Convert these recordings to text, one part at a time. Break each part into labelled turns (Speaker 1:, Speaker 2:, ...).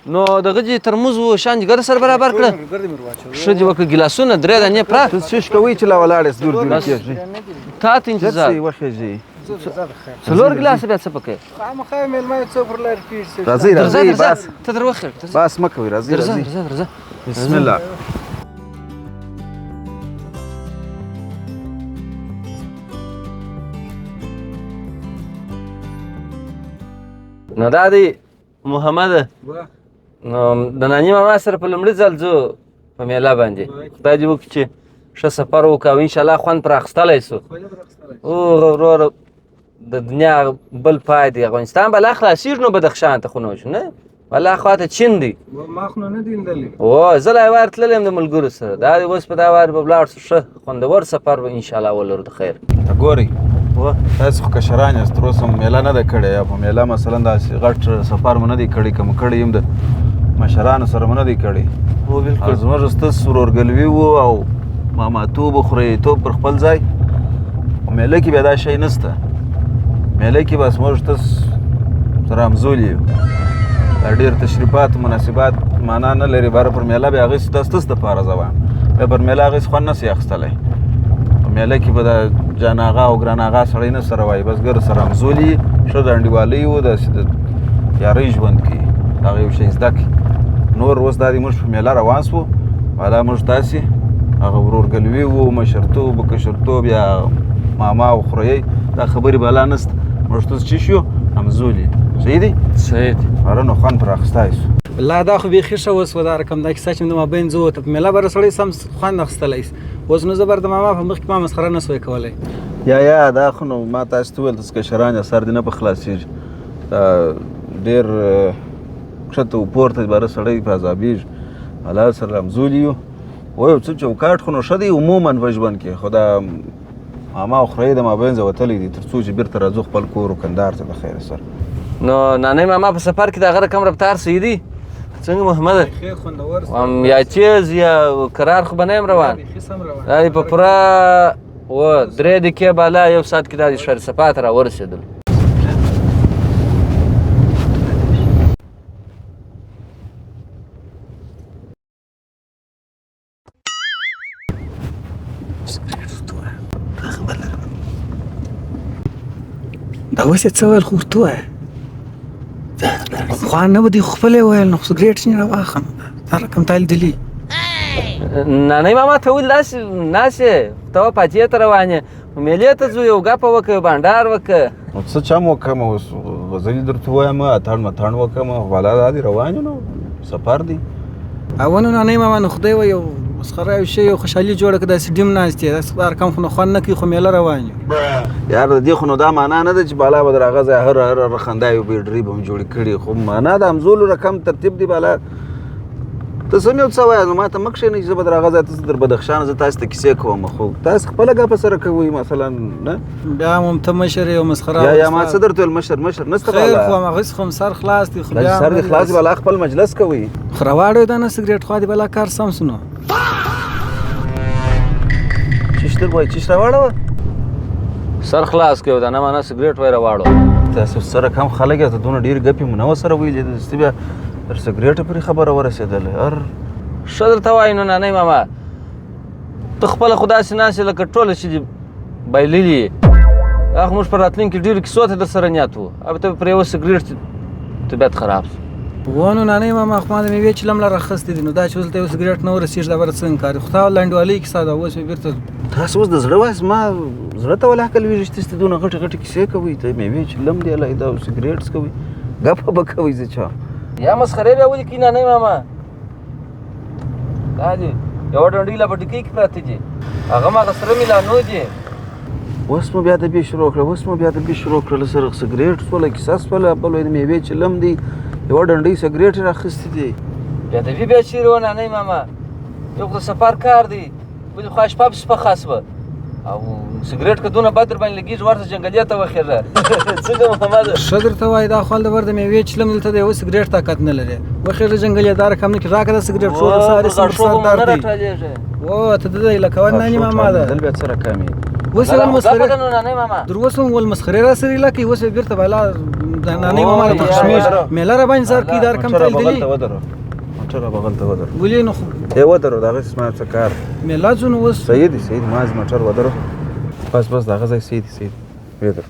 Speaker 1: نو دغه دې ترموز و شان جګر سره برابر کړه ښه دې وکړه ګیلاسونه درې دانې پراخ
Speaker 2: ته څه کوئ چې لا ولاړې دور دور کېږي
Speaker 1: تا ته انتظار
Speaker 2: وخېږي
Speaker 1: څلور ګیلاسه بیا څه پکې
Speaker 3: خامخا مېلمه یو څو پر لار کېږي
Speaker 2: راځئ راځئ بس
Speaker 1: ته در وخېږ
Speaker 2: بس مه کوئ راځئ راځئ
Speaker 1: راځه
Speaker 2: بسم الله
Speaker 1: نو دا دی محمد نو د ناني ماما سره په لومړي ځل ځو په میله باندې خدای دې وکړي چې ښه سفر وکړو او انشاءالله خوند پرې اخیستلی سو وروره د دنیا بل پای دی افغانستان به لا خلاصېږي نو بدخشان ته خو نه شو نه بله خواته چین دی
Speaker 3: ما خو نه دي لیدلی
Speaker 1: او زه لا یو وار تللی یم د ملګرو سره دا دی اوس په دا وار به ولاړ شو ښه خوندور سفر به انشاءالله ولرو د خیر
Speaker 2: ګورئ تاسو خو کشران یاست تر اوسه میله نه ده کړې یا په میله مثلا داسې غټ سفر مو نه دی کړی که مو کړی یم د مشرانو سره مو نه دی کړی
Speaker 1: هو بلکل
Speaker 2: زموږ ستاسو ورورګلوي وو او ماماتوب و خوریتوب پر خپل ځای په میله کې بیا دا شی نسته میله کې بس موږ ستاسو سره همزولي یو دا ډېر تشریفات مناسبات معنا نه لري باره پر میله بیا هغسې دا ستاسو دپاره زه وایم بیا پر میله هغسې خوند نسي اخیستلی میله کې به د جان آغا او ګران آغا سړی نه سره وایي بزګر سره همزولي ښه د انډیوالۍ و داسې د یارۍ ژوند کوي هغه یو شی زده کړي نور اوس دا دی موږ په میله روان سو والا موږ تاسې هغه ورورګلوي و مشرتوب و کشرتوب یا ماما او خوریی دا خبرې بالا نسته موږ تاسو چې شو همزولي صحیح دی
Speaker 1: صحیح دی
Speaker 2: اره نو خوند پر اخیستی سو
Speaker 3: والله دا خو بیخي ښه وسوه دا رقم دا کیسه چې د مابین ځو ته په میله به سړی سم خوند اخیستلی سي اوس نو زه بر د ماما په مخ کې ما مسخره نه سوی کولی
Speaker 2: یا دا خو نو ما تاسو ته وویل تاسو کشران یا سر دې نه په خلاصېږي دا ډېر ښکته و پورته باره سړی په عذابېږي الله سره همزولي یو وایو څه چوکاټ خو نو ښه دی عموما په ژوند کې خو دا ماما او خورۍ د مابین ځه وتلی دي تر څو چې بېرته راځو خپل کور و کندهار ته د خیره سره
Speaker 1: نو نانی ماما په سفر کې د هغه رقم رفتار صحیح دی څنګه محمد
Speaker 3: ښه خوندور
Speaker 1: یا تیز یا کرار خو به نه یم روان دا دې په پوره 3 دقیقې بالا 1 ساعت کې دا د شهرصفا ته راورسېدل
Speaker 3: دا اوس یې څه ویل خو ورته ووایه خوا نه به دې خو خپله یې ویل نو خو سګرېټ ځینې راواخلم دا رقم تا لیدلي
Speaker 1: نانی ماما ته ویل داسې ناسې ته وه پاتې ته روان یې میلې ته ځو یو ګپه وکړه یو بانډار وکړه
Speaker 2: نو څه چم وکړم اوس غزلې درته ووایم اتڼ متڼ وکړم والا دا دې روان یو نو سفر دی
Speaker 3: او نو نانی ماما نو خدای وایي یو مسخره یو شی یو خوشحالي جوړه کړه داسې ډیم ناست یې داسې دا رقم خو نو خوند نه کوي خو میله روان یو
Speaker 2: یار د دې خو نو دا معنا نه ده چې بالا به در هغه ځای هر خندا یو بیډري به م جوړې کړي خو معنا د همزولو رقم ترتیب دی بالا ته سم یو څه وایه نو ما ته مه کښېنئ چې زه به در هغه ځای ته در بدخشان زه تاسو ته کیسې کوم خو تاسو خپله ګپه سره کوئ مثلا نه
Speaker 3: بیا هم ته مشر یې او مسخره
Speaker 2: یا ما څه درته ویل مشر نسته
Speaker 3: خیر خو هماغسې خو هم سر خلاص دی خو بیا
Speaker 2: سر دې خلاص دی بالا خپل مجلس کوئ
Speaker 3: خو راواړوې دا نه سګرېټ خوا دې بلا کار سم سو نو
Speaker 2: چیش در وایي چیش راواړوه
Speaker 1: سر خلاص کړو دا نه معنا سګرېټ وای راواړو
Speaker 2: تاسو سره کم خلک یاست دونه ډېرې ګپې مو نه ورسره ویلې دستې بیا تر سګرېټه پورې خبره ورسېدلې
Speaker 1: ښه درته وایي نو نانی ماما ته خپله خو داسې ناست یې لکه ټوله چې دې بایللي یې هغه موږ په راتلونکي ډېرو کیسو ته در سره نیت وو البته پرې یوه سګرېټ طبیعت خراب شو
Speaker 3: ونو نانی ماما خو ما د میوې چلم لا راخیستې دي نو دا چې اوس دلته یو سګرېټ نه ورسېږي دا به څنګه کار خو تا لنډوالۍ کیسه ده اوس مې بېرته
Speaker 2: تاسو اوس د زړه وایي زما زړه ته ولې عقل ویږي چې تاسو دونه غټې غټې کیسې کوئ ته میوې چلم دی علیحده او سګرېټس کوئ ګپه به کوئ زه چا
Speaker 1: یا مسخرې بیا ولې کوي نانی ماما دا دي یوه ډنډۍ لا په ډکۍ کې پراته دي هغه هم هغه سره میلانو دي
Speaker 2: اوس مو بیا دبې شروع کړله سره سګرېټ سوله کیسه سوله بل وایي د میوې چلم دی یوه ډنډۍ سګرېټ یې راخیستې دي
Speaker 1: بیادبي بیا چیرې وه نانی ماما یو خو د سفر کار دی بلې خوا شپه پسې پخه شوه او سګرېټ که دونه بد در باندې لګېږي ورته جنګلې ته وخېږه څنګه محمد
Speaker 3: ښه درته وایي دا خو هلته ور د میوې چلم دلته د یوه سګرېټ طاقت نه لري وخېږه جنګلې دا رقم نه کړي راکړه د سګرېټ څو سر درد دی او ته د ده هیله کوه ناني ماما ده
Speaker 2: دل بیا څه رقم یې
Speaker 3: اوس
Speaker 1: لا،
Speaker 3: ول
Speaker 1: خدا
Speaker 3: مسخره
Speaker 1: پکه نو نانی ماما
Speaker 3: در اوس هم ول مسخره را سره لکه اوس بیرته بالا د نانی ماما له
Speaker 1: یا،
Speaker 3: تخشمیش
Speaker 2: یا.
Speaker 3: میله را باندې سر کی دار کم
Speaker 2: موټر
Speaker 3: تل
Speaker 2: بغل ته
Speaker 3: دی
Speaker 2: ودرو موټر بغل ته ودرو
Speaker 3: ولې نو
Speaker 2: ودرو دغه اسمه څه کار
Speaker 3: میله ځون اوس
Speaker 2: صحیح دي ماز موټر ودرو بس دغه ځای صحیح دي ودرو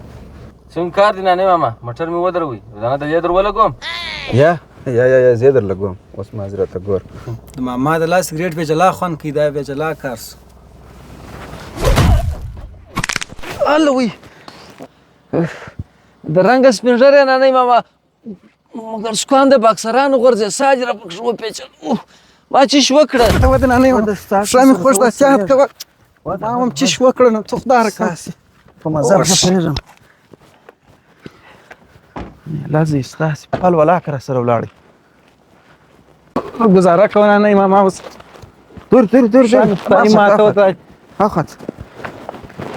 Speaker 1: څنګه کار دی نانی ماما موټر مې ودروي ځانه د لیدر ولګوم
Speaker 2: یا زه در لګوم اوس معذرت ګور
Speaker 3: د ماما د لاس سګریټ به جلا خوان کی دا به جلا کارس
Speaker 1: الله وی د رنګ سپینږیری نانی ماما مګر سکوان د باکسرانو غورځي ساج را پکښ وپېچل ما چیش وکړه
Speaker 3: ته ود نانی شامي خوش دا چاهت کوه ما هم چش وکړه نو څه خدای راکاسي
Speaker 2: په مزه پرېږم لازم ستاسې پل ولاکه را سره ولاړئ
Speaker 3: گزاره کوه نه ماما اوس
Speaker 2: دور
Speaker 3: شامي ماته وته
Speaker 2: اخت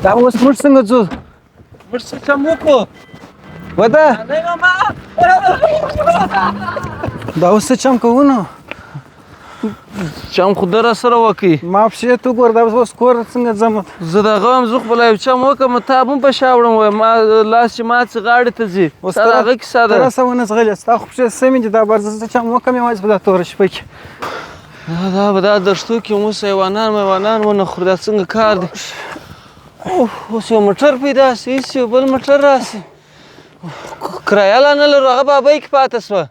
Speaker 3: دا اوس موږ څنګه ځو
Speaker 1: موږ څه چم وکړو
Speaker 3: وده
Speaker 1: نانی ماما
Speaker 3: دا اوس څه چم کوو نو
Speaker 1: چم خو در سره وکړي
Speaker 3: ما پښې ته ګور دا اوس کور څنګه ځم
Speaker 1: زه دغه هم زه خپله یو چم وکړم تا به هم په شا وړم وایي ما لاس چې مات غاړې ته ځي
Speaker 3: اوس
Speaker 1: ستا د هغه کیسه ده
Speaker 3: راسه ونه ځغلې ستا خو پښې سمې دي دا برزه څه چم وکړم یوازې په دا توره شپه کې
Speaker 1: دا به دا دښتو کې اوس حیوانان ونه خوري دا څنګه کار دی اوس یو موټر پیدا سي هېڅ یو بل موټر راسي کرایه لا نه لرو هغه بابۍ کې پاته سوه